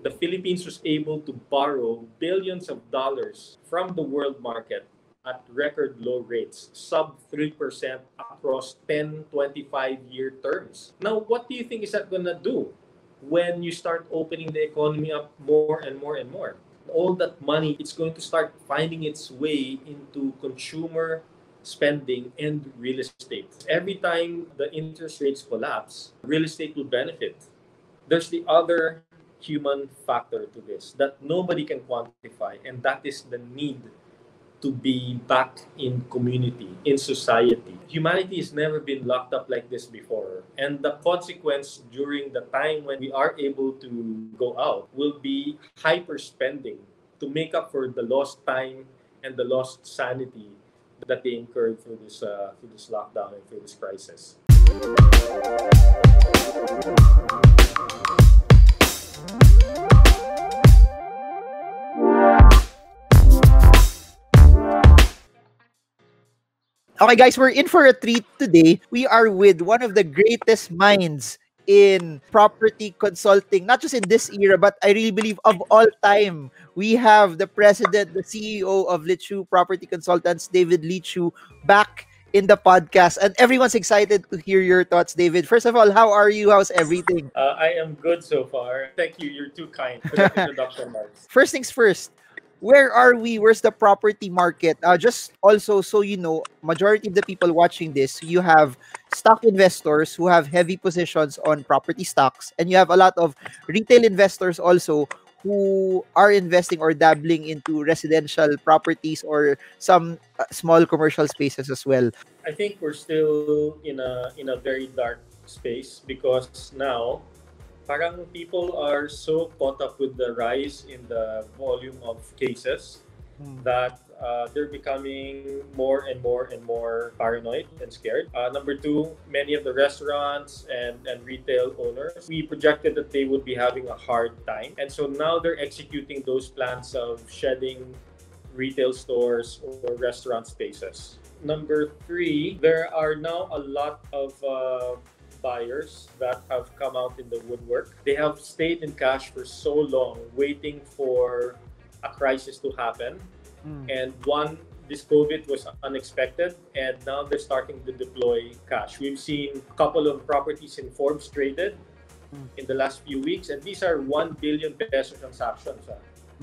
the Philippines was able to borrow billions of dollars from the world market at record low rates, sub 3% across 10, 25-year terms. Now, what do you think is that going to do when you start opening the economy up more and more and more? All that money, it's going to start finding its way into consumer spending and real estate. Every time the interest rates collapse, real estate will benefit. There's the other human factor to this that nobody can quantify, and that is the need to be back in community, in society. Humanity has never been locked up like this before. And the consequence during the time when we are able to go out will be hyper spending to make up for the lost time and the lost sanity that they incurred through this lockdown and through this crisis. Okay, guys, we're in for a treat today. We are with one of the greatest minds in property consulting, not just in this era, but I really believe of all time. We have the president, the CEO of Leechiu Property Consultants, David Leechiu, back in the podcast. And everyone's excited to hear your thoughts, David. First of all, how are you? How's everything? I am good so far. Thank you. You're too kind for that introduction, Marks. First things first. Where are we? Where's the property market? Just also so you know, majority of the people watching this, you have stock investors who have heavy positions on property stocks, and you have a lot of retail investors also who are investing or dabbling into residential properties or some small commercial spaces as well. I think we're still in a very dark space because now parang people are so caught up with the rise in the volume of cases that they're becoming more and more and more paranoid and scared. Number two, many of the restaurants and retail owners, we projected that they would be having a hard time. And so now they're executing those plans of shedding retail stores or restaurant spaces. Number three, there are now a lot of buyers that have come out in the woodwork. They have stayed in cash for so long, waiting for a crisis to happen. And this COVID was unexpected, and now they're starting to deploy cash. We've seen a couple of properties in Forbes traded in the last few weeks, and these are 1 billion peso transactions.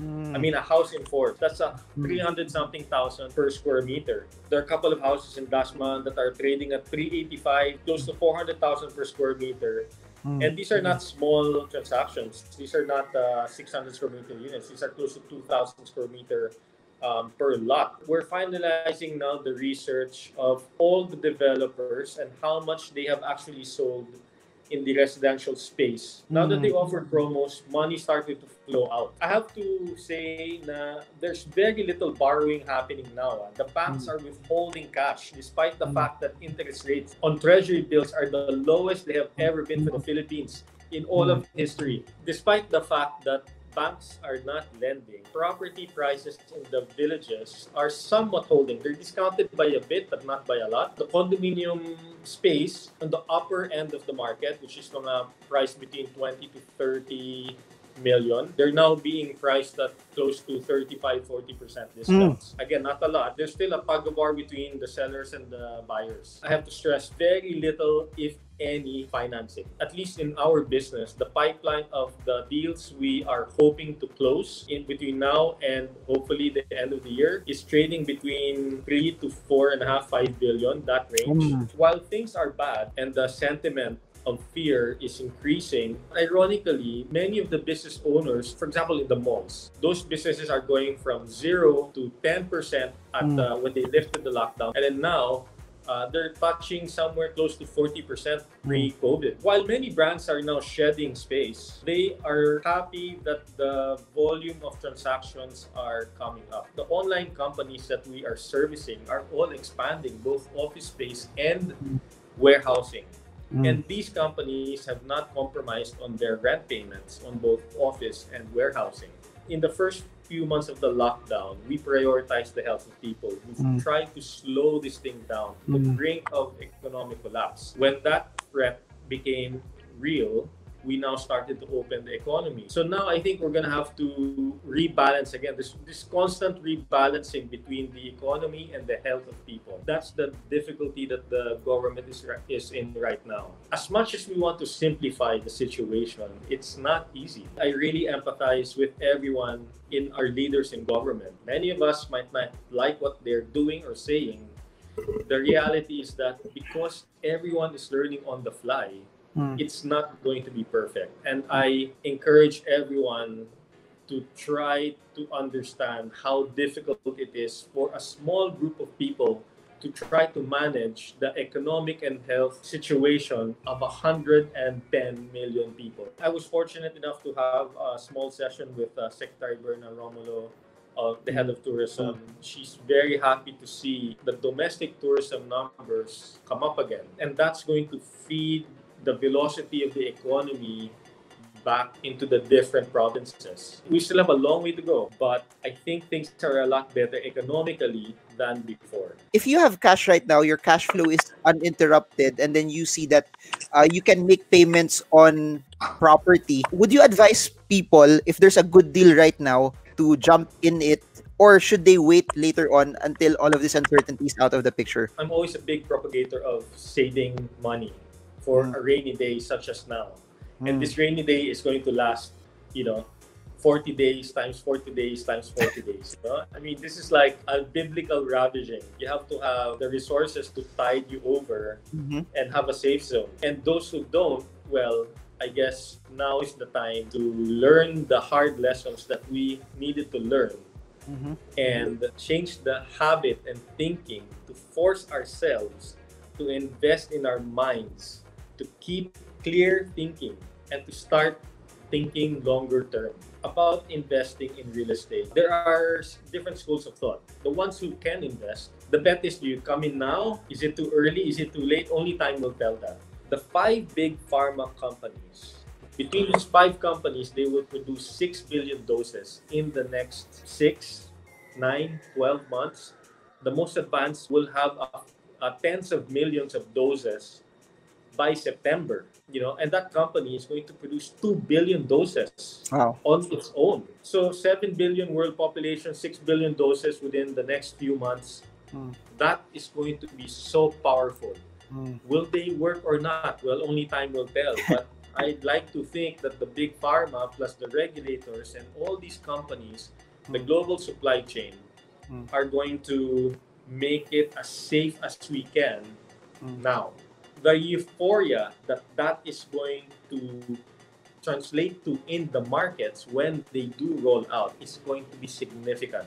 I mean, a house in Forbes, that's a 300-something thousand per square meter. There are a couple of houses in Dasman that are trading at 385, close to 400,000 per square meter. And these are not small transactions. These are not 600 square meter units. These are close to 2,000 square meter per lot. We're finalizing now the research of all the developers and how much they have actually sold in the residential space. Now that they offered promos, money started to flow out. I have to say na there's very little borrowing happening now. The banks are withholding cash despite the fact that interest rates on treasury bills are the lowest they have ever been for the Philippines in all of history. Despite the fact that banks are not lending, property prices in the villages are somewhat holding. They're discounted by a bit, but not by a lot. The condominium space on the upper end of the market, which is mga priced between 20 to 30 million, they're now being priced at close to 35-40% discounts. Again, not a lot. There's still a tug of war between the sellers and the buyers. I have to stress, very little, if any, financing. At least in our business, the pipeline of the deals we are hoping to close in between now and hopefully the end of the year is trading between 3 to 4.5, 5 billion, that range. While things are bad and the sentiment of fear is increasing, ironically, many of the business owners, for example, in the malls, those businesses are going from 0 to 10% at when they lifted the lockdown. And then now, they're touching somewhere close to 40% pre-COVID. While many brands are now shedding space, they are happy that the volume of transactions are coming up. The online companies that we are servicing are all expanding, both office space and warehousing. And these companies have not compromised on their rent payments on both office and warehousing. In the first few months of the lockdown, we prioritized the health of people. We tried to slow this thing down to the brink of economic collapse. When that threat became real, we now started to open the economy. So now I think we're gonna have to rebalance again. This constant rebalancing between the economy and the health of people. That's the difficulty that the government is in right now. As much as we want to simplify the situation, it's not easy. I really empathize with everyone in our leaders in government. Many of us might not like what they're doing or saying. The reality is that because everyone is learning on the fly, it's not going to be perfect. And I encourage everyone to try to understand how difficult it is for a small group of people to try to manage the economic and health situation of 110 million people. I was fortunate enough to have a small session with Secretary Berna Romulo, the head of tourism. She's very happy to see the domestic tourism numbers come up again. And that's going to feed the velocity of the economy back into the different provinces. We still have a long way to go, but I think things are a lot better economically than before. If you have cash right now, your cash flow is uninterrupted, and then you see that you can make payments on property, would you advise people, if there's a good deal right now, to jump in it, or should they wait later on until all of this uncertainty is out of the picture? I'm always a big propagator of saving money for a rainy day such as now. And this rainy day is going to last, 40 days times 40 days times 40 days. I mean, this is like a biblical ravaging. You have to have the resources to tide you over and have a safe zone. And those who don't, well, I guess now is the time to learn the hard lessons that we needed to learn and change the habit and thinking to force ourselves to invest in our minds, to keep clear thinking, and to start thinking longer term about investing in real estate. There are different schools of thought. The ones who can invest, the bet is, do you come in now? Is it too early? Is it too late? Only time will tell that. The 5 big pharma companies, between these 5 companies, they will produce 6 billion doses in the next 6, 9, 12 months. The most advanced will have tens of millions of doses by September, and that company is going to produce 2 billion doses on its own. So 7 billion world population, 6 billion doses within the next few months. That is going to be so powerful. Will they work or not? Well, only time will tell. But I'd like to think that the big pharma plus the regulators and all these companies, the global supply chain, are going to make it as safe as we can now. The euphoria that is going to translate to in the markets when they do roll out is going to be significant.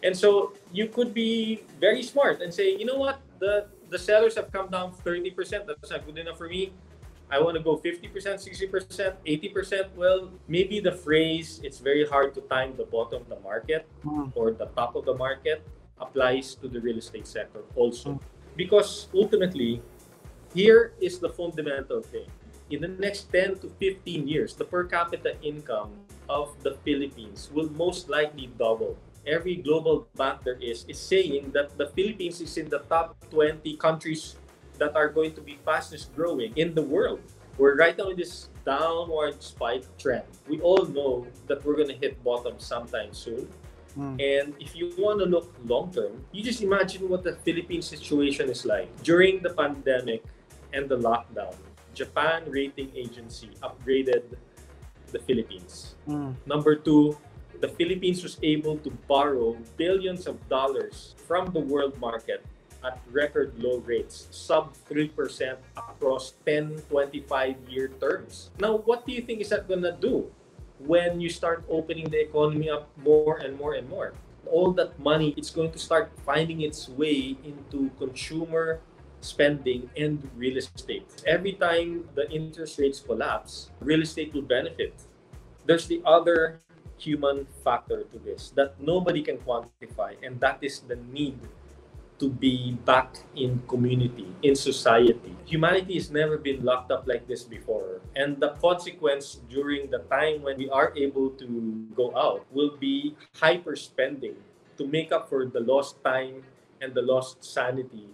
And so you could be very smart and say, you know what, the sellers have come down 30%. That's not good enough for me. I want to go 50%, 60%, 80%. Well, maybe the phrase, it's very hard to time the bottom of the market or the top of the market, applies to the real estate sector also. Because ultimately, here is the fundamental thing. In the next 10 to 15 years, the per capita income of the Philippines will most likely double. Every global bank there is saying that the Philippines is in the top 20 countries that are going to be fastest growing in the world. We're right now in this downward spike trend. We all know that we're going to hit bottom sometime soon. And if you want to look long term, you just imagine what the Philippine situation is like. During the pandemic and the lockdown, Japan Rating Agency upgraded the Philippines. Number 2, the Philippines was able to borrow billions of dollars from the world market at record low rates, sub 3% across 10, 25-year terms. Now, what do you think is that going to do when you start opening the economy up more and more and more? All that money, it's going to start finding its way into consumer spending and real estate. Every time the interest rates collapse, real estate will benefit. There's the other human factor to this that nobody can quantify, and that is the need to be back in community, in society. Humanity has never been locked up like this before. And the consequence during the time when we are able to go out will be hyper spending to make up for the lost time and the lost sanity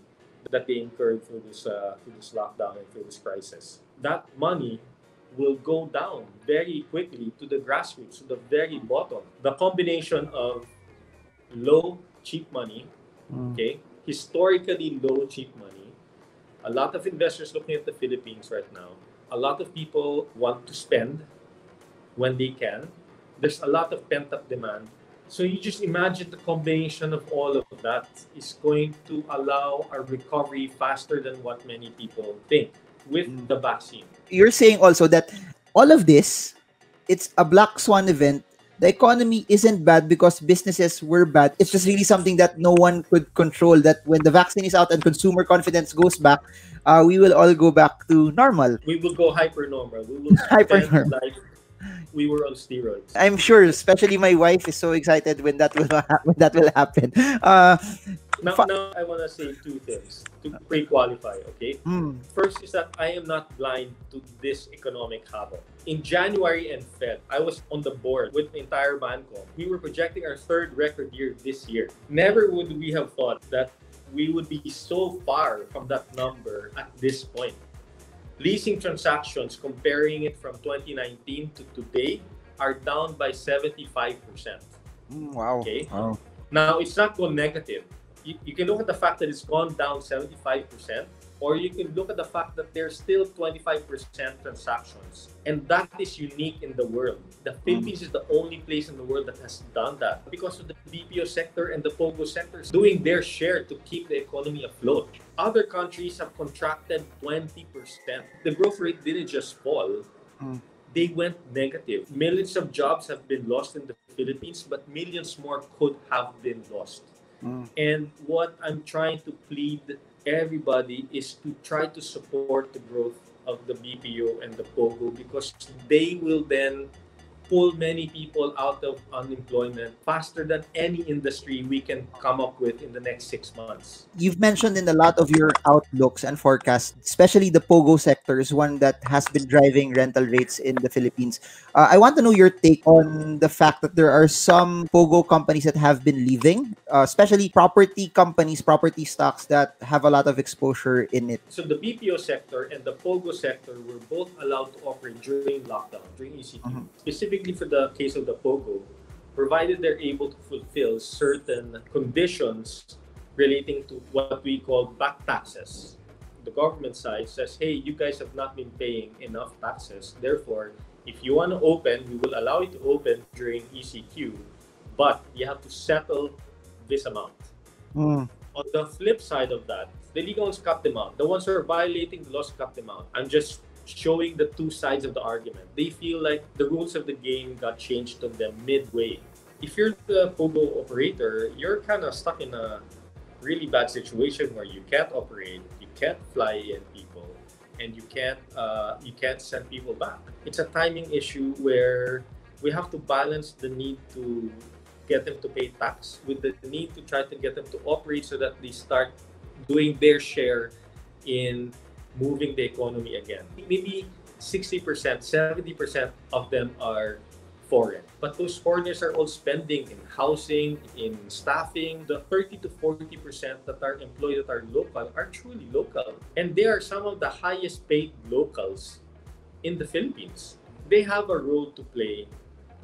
that they incurred through this lockdown and through this crisis. That money will go down very quickly to the grassroots, to the very bottom. The combination of low, cheap money, okay, historically low, cheap money, a lot of investors looking at the Philippines right now, a lot of people want to spend when they can. There's a lot of pent up demand. So you just imagine the combination of all of that is going to allow a recovery faster than what many people think with the vaccine. You're saying also that all of this, it's a black swan event. The economy isn't bad because businesses were bad. It's just really something that no one could control. That when the vaccine is out and consumer confidence goes back, we will all go back to normal. We will go hyper normal. We will Hyper spend like we were on steroids. I'm sure, especially my wife is so excited when that will when that will happen. Now I want to say two things to pre-qualify, okay? First is that I am not blind to this economic havoc. In January and Feb, I was on the board with the entire Bancom. We were projecting our third record year this year. Never would we have thought that we would be so far from that number at this point. Leasing transactions, comparing it from 2019 to today, are down by 75%. Wow. Okay. Wow. Now, it's not gone negative. You can look at the fact that it's gone down 75%, or you can look at the fact that there's still 25% transactions. And that is unique in the world. The Philippines is the only place in the world that has done that because of the BPO sector and the POGO sectors doing their share to keep the economy afloat. Other countries have contracted 20%. The growth rate didn't just fall. They went negative. Millions of jobs have been lost in the Philippines, but millions more could have been lost. And what I'm trying to plead everybody is to try to support the growth of the BPO and the POGO because they will then pull many people out of unemployment faster than any industry we can come up with in the next 6 months. You've mentioned in a lot of your outlooks and forecasts, especially the POGO sector is one that has been driving rental rates in the Philippines. I want to know your take on the fact that there are some POGO companies that have been leaving, especially property companies, property stocks that have a lot of exposure in it. So the BPO sector and the POGO sector were both allowed to operate during lockdown, during ECQ. Specifically for the case of the POGO, provided they're able to fulfill certain conditions relating to what we call back taxes. The government side says, hey, you guys have not been paying enough taxes. Therefore, if you want to open, we will allow you to open during ECQ, but you have to settle this amount. On the flip side of that, the legal ones cut them out. The ones who are violating the laws cut them out. I'm just showing the two sides of the argument. They feel like the rules of the game got changed on them midway. If you're the POGO operator, you're kind of stuck in a really bad situation where you can't operate, you can't fly in people, and you can't send people back. It's a timing issue where we have to balance the need to get them to pay tax with the need to try to get them to operate so that they start doing their share in moving the economy again. Maybe 60%, 70% of them are foreign. But those foreigners are all spending in housing, in staffing. The 30 to 40% that are employed that are local are truly local. And they are some of the highest paid locals in the Philippines. They have a role to play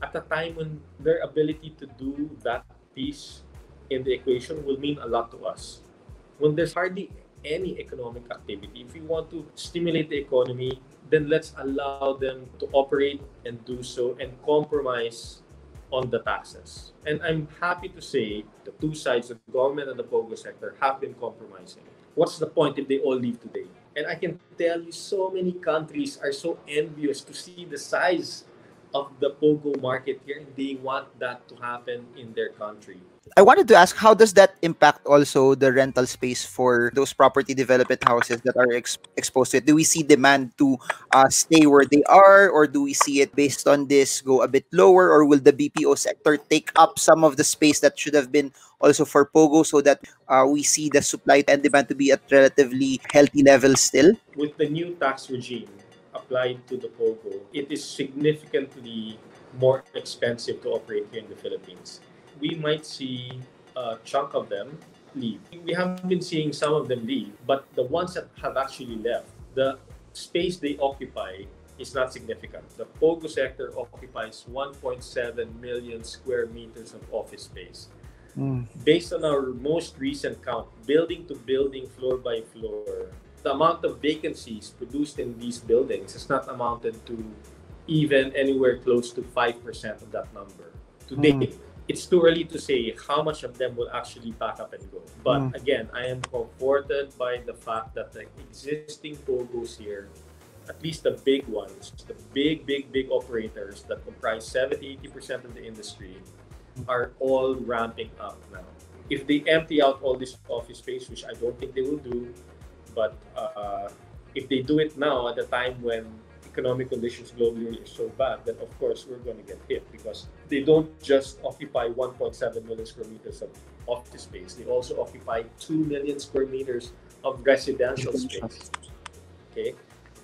at a time when their ability to do that piece in the equation will mean a lot to us. When there's hardly any economic activity, if we want to stimulate the economy, then let's allow them to operate and do so and compromise on the taxes. And I'm happy to say the two sides, the government and the POGO sector, have been compromising. What's the point if they all leave today? And I can tell you so many countries are so envious to see the size of the POGO market here and they want that to happen in their country. I wanted to ask, how does that impact also the rental space for those property development houses that are exposed to it? Do we see demand to stay where they are, or do we see it based on this go a bit lower, or will the BPO sector take up some of the space that should have been also for POGO so that we see the supply and demand to be at relatively healthy levels still? With the new tax regime applied to the POGO, it is significantly more expensive to operate here in the Philippines. We might see a chunk of them leave. We have been seeing some of them leave, but the ones that have actually left, the space they occupy is not significant. The POGO sector occupies 1.7 million square meters of office space. Based on our most recent count, building to building, floor by floor, the amount of vacancies produced in these buildings has not amounted to even anywhere close to 5% of that number. Today, it's too early to say how much of them will actually pack up and go. But again, I am comforted by the fact that the existing POGOs here, at least the big ones, the big operators that comprise 70-80% of the industry, are all ramping up now. If they empty out all this office space, which I don't think they will do, but if they do it now at a time when economic conditions globally are so bad, then of course we're going to get hit, because they don't just occupy 1.7 million square meters of office space. They also occupy 2 million square meters of residential space. Okay?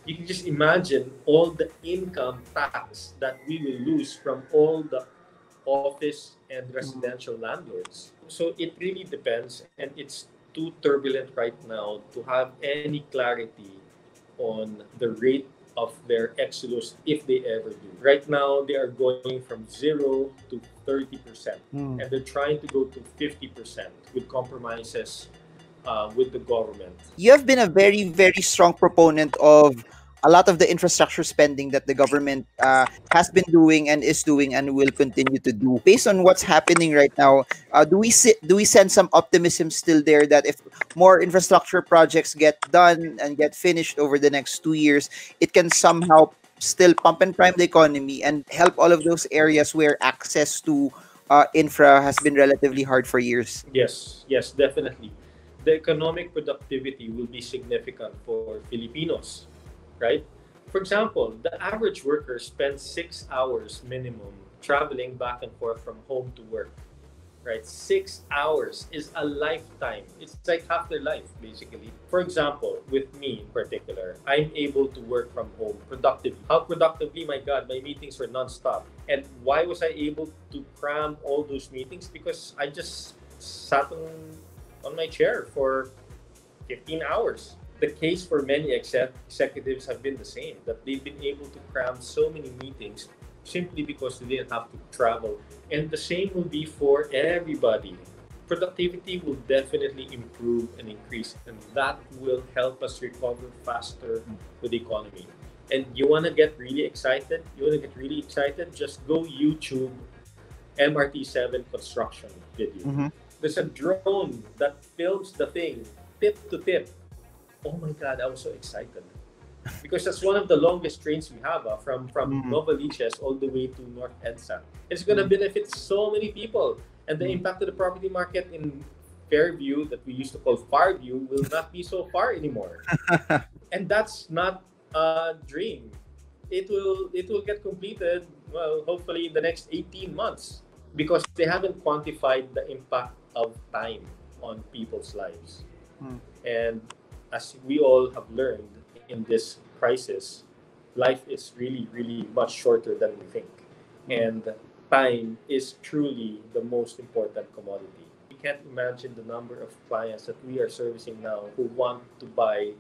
You can just imagine all the income tax that we will lose from all the office and residential landlords. So it really depends, and it's too turbulent right now to have any clarity on the rate of their exodus, if they ever do. Right now, they are going from 0 to 30%, and they're trying to go to 50% with compromises with the government. You have been a very, very strong proponent of a lot of the infrastructure spending that the government has been doing and is doing and will continue to do. Based on what's happening right now, do we sense some optimism still there that if more infrastructure projects get done and get finished over the next 2 years, it can somehow still pump and prime the economy and help all of those areas where access to infra has been relatively hard for years? Yes, definitely. The economic productivity will be significant for Filipinos, right? For example, the average worker spends 6 hours minimum traveling back and forth from home to work, right? 6 hours is a lifetime. It's like half their life, basically. For example, with me in particular, I'm able to work from home productively. How productively? My God, my meetings were nonstop. And why was I able to cram all those meetings? Because I just sat on my chair for 15 hours. The case for many executives have been the same, that they've been able to cram so many meetings simply because they didn't have to travel. And the same will be for everybody. Productivity will definitely improve and increase, and that will help us recover faster with the economy. And you want to get really excited? Just go YouTube MRT7 construction video. There's a drone that films the thing tip to tip. Oh my God, I was so excited. Because that's one of the longest trains we have, from Novaliches all the way to North EDSA. It's going to benefit so many people. And the impact of the property market in Fairview, that we used to call Farview, will not be so far anymore. And that's not a dream. It will get completed, well, hopefully in the next 18 months. Because they haven't quantified the impact of time on people's lives. And as we all have learned in this crisis, life is really, really much shorter than we think. And time is truly the most important commodity. You can't imagine the number of clients that we are servicing now who want to buy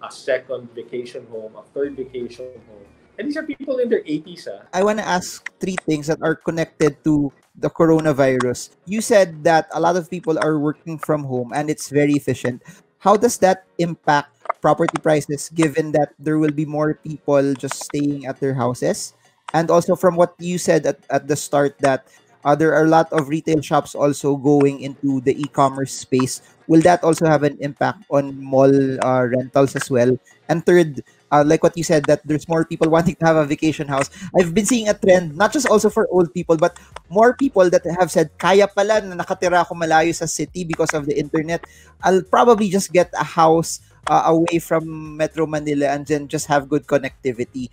a second vacation home, a third vacation home. And these are people in their 80s. I want to ask 3 things that are connected to the coronavirus. You said that a lot of people are working from home and it's very efficient. How does that impact property prices, given that there will be more people just staying at their houses? And also from what you said at the start, that there are a lot of retail shops also going into the e-commerce space. Will that also have an impact on mall rentals as well? And third, like what you said, that there's more people wanting to have a vacation house. I've been seeing a trend, not just also for old people, but more people that have said, kaya pala na nakatira ako malayo sa city because of the internet. I'll probably just get a house away from Metro Manila and then just have good connectivity.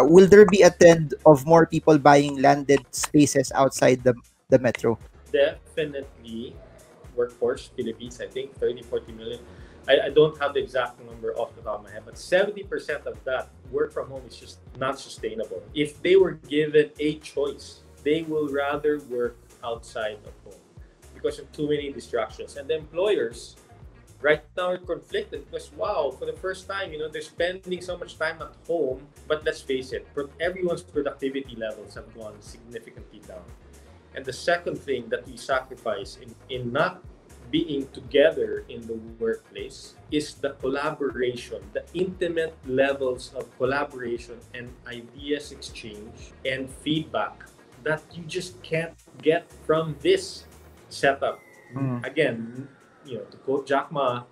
Will there be a trend of more people buying landed spaces outside the metro? Definitely. Workforce, Philippines, I think 30-40 million. I don't have the exact number off the top of my head, but 70% of that work from home is just not sustainable. If they were given a choice, they will rather work outside of home because of too many distractions. And the employers Right now we're conflicted because wow, for the first time, they're spending so much time at home. But let's face it, everyone's productivity levels have gone significantly down. And the second thing that we sacrifice in not being together in the workplace is the collaboration, the intimate levels of collaboration and ideas exchange and feedback that you just can't get from this setup. Again, to quote Jack Ma,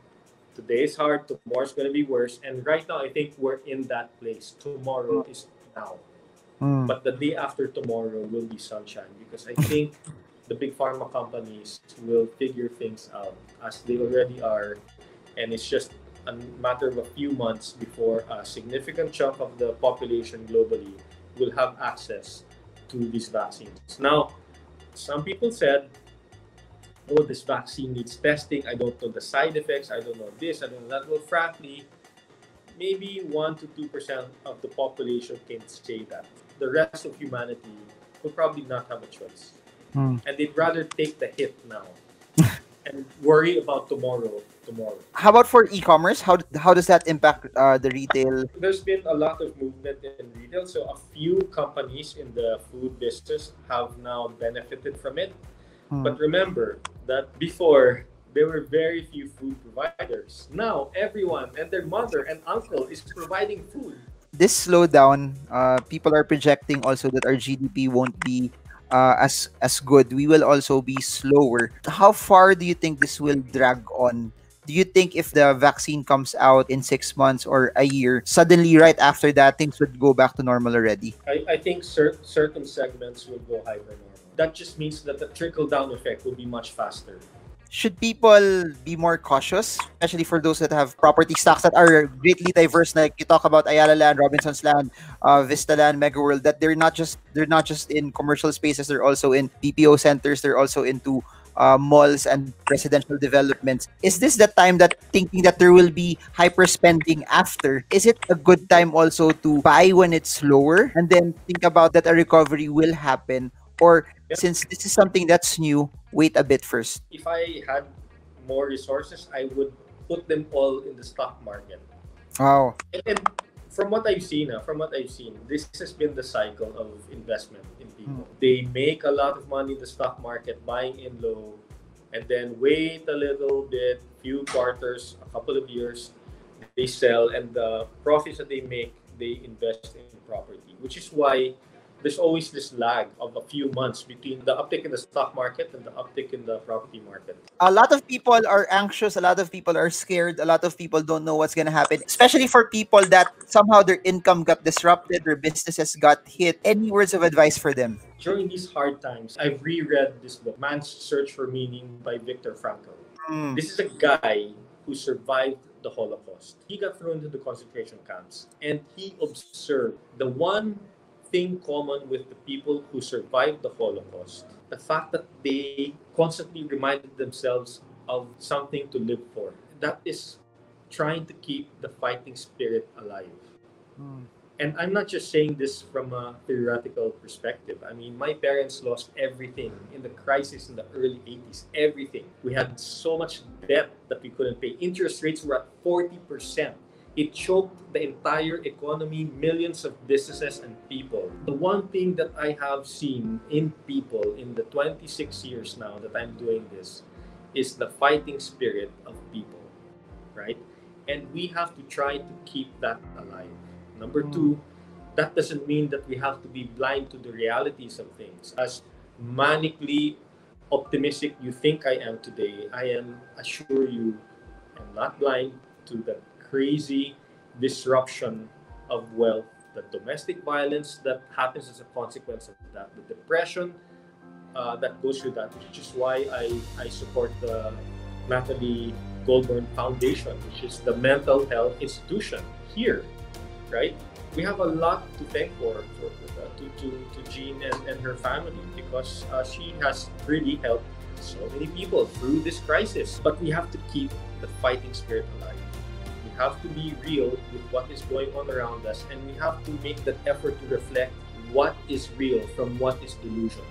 today is hard, tomorrow's going to be worse. And right now, I think we're in that place. Tomorrow is now. But the day after tomorrow will be sunshine because I think the big pharma companies will figure things out as they already are. And it's just a matter of a few months before a significant chunk of the population globally will have access to these vaccines. Now, some people said, oh, this vaccine needs testing. I don't know the side effects. I don't know this. I don't know that. Well, frankly, maybe 1 to 2% of the population can say that. The rest of humanity will probably not have a choice. And they'd rather take the hit now and worry about tomorrow. How about for e-commerce? How does that impact the retail? There's been a lot of movement in retail. So a few companies in the food business have now benefited from it. But remember that before, there were very few food providers. Now, everyone and their mother and uncle is providing food. This slowdown, people are projecting also that our GDP won't be as good. We will also be slower. How far do you think this will drag on? Do you think if the vaccine comes out in 6 months or a year, suddenly right after that, things would go back to normal already? I think certain segments will go hyper-normal. That just means that the trickle-down effect will be much faster. Should people be more cautious, especially for those that have property stocks that are greatly diverse? Like you talk about Ayala Land, Robinson's Land, Vista Land, Mega World. That they're not just in commercial spaces. They're also in BPO centers. They're also into malls and residential developments. Is this the time that thinking that there will be hyper spending after? Is it a good time also to buy when it's lower and then think about that a recovery will happen? Or since this is something that's new, wait a bit first? If I had more resources, I would put them all in the stock market. Wow. And from what I've seen, this has been the cycle of investment in people. They make a lot of money in the stock market, buying in low, and then wait a little bit, few quarters, a couple of years, they sell, and the profits that they make, they invest in property, which is why there's always this lag of a few months between the uptick in the stock market and the uptick in the property market. A lot of people are anxious. A lot of people are scared. A lot of people don't know what's going to happen, especially for people that somehow their income got disrupted, their businesses got hit. Any words of advice for them? During these hard times, I've reread this book, Man's Search for Meaning by Viktor Frankl. This is a guy who survived the Holocaust. He got thrown into the concentration camps, and he observed the one thing common with the people who survived the Holocaust, the fact that they constantly reminded themselves of something to live for. That is trying to keep the fighting spirit alive. And I'm not just saying this from a theoretical perspective. I mean, my parents lost everything in the crisis in the early 80s, everything. We had so much debt that we couldn't pay. Interest rates were at 40%. It choked the entire economy, millions of businesses and people. The one thing that I have seen in people in the 26 years now that I'm doing this is the fighting spirit of people, right? And we have to try to keep that alive. Number two, that doesn't mean that we have to be blind to the realities of things. As manically optimistic you think I am today, I am, assure you, I'm not blind to the crazy disruption of wealth, the domestic violence that happens as a consequence of that, the depression that goes through that, which is why I support the Natalie Goldburn Foundation, which is the mental health institution here, right? We have a lot to thank to Jean and her family because she has really helped so many people through this crisis. But we have to keep the fighting spirit alive. We have to be real with what is going on around us, and we have to make that effort to reflect what is real from what is delusion.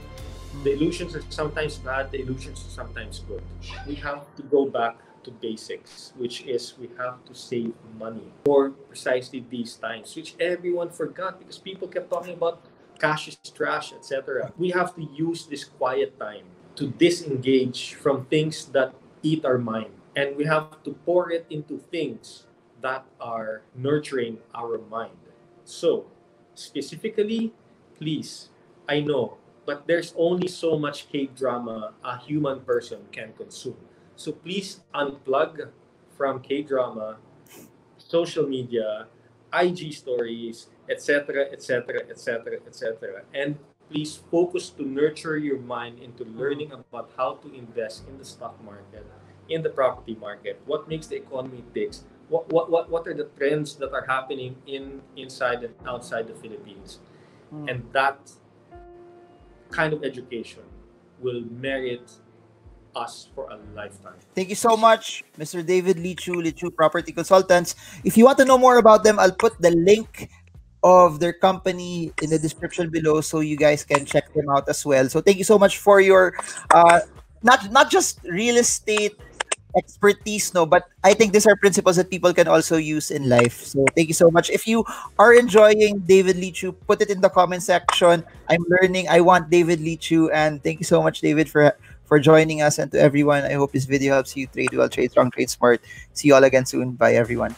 The illusions are sometimes bad, the illusions are sometimes good. We have to go back to basics, which is we have to save money for precisely these times, which everyone forgot because people kept talking about cash is trash, etc. We have to use this quiet time to disengage from things that eat our mind, and we have to pour it into things that are nurturing our mind. So, specifically, please, I know, but there's only so much K drama a human person can consume. So please unplug from K drama, social media, IG stories, etc., etc., etc., etc. And please focus to nurture your mind into learning about how to invest in the stock market, in the property market, what makes the economy ticks, what are the trends that are happening inside and outside the Philippines. And that kind of education will merit us for a lifetime. Thank you so much, Mr. David Leechiu, Leechiu Property Consultants. If you want to know more about them, I'll put the link of their company in the description below so you guys can check them out as well. So thank you so much for your not just real estate expertise, no, but I think these are principles that people can also use in life. So thank you so much. If you are enjoying David Leechiu, put it in the comment section. I'm learning. I want David Leechiu, and thank you so much, David, for joining us. And to everyone, I hope this video helps you trade well, trade strong, trade smart. See you all again soon. Bye, everyone.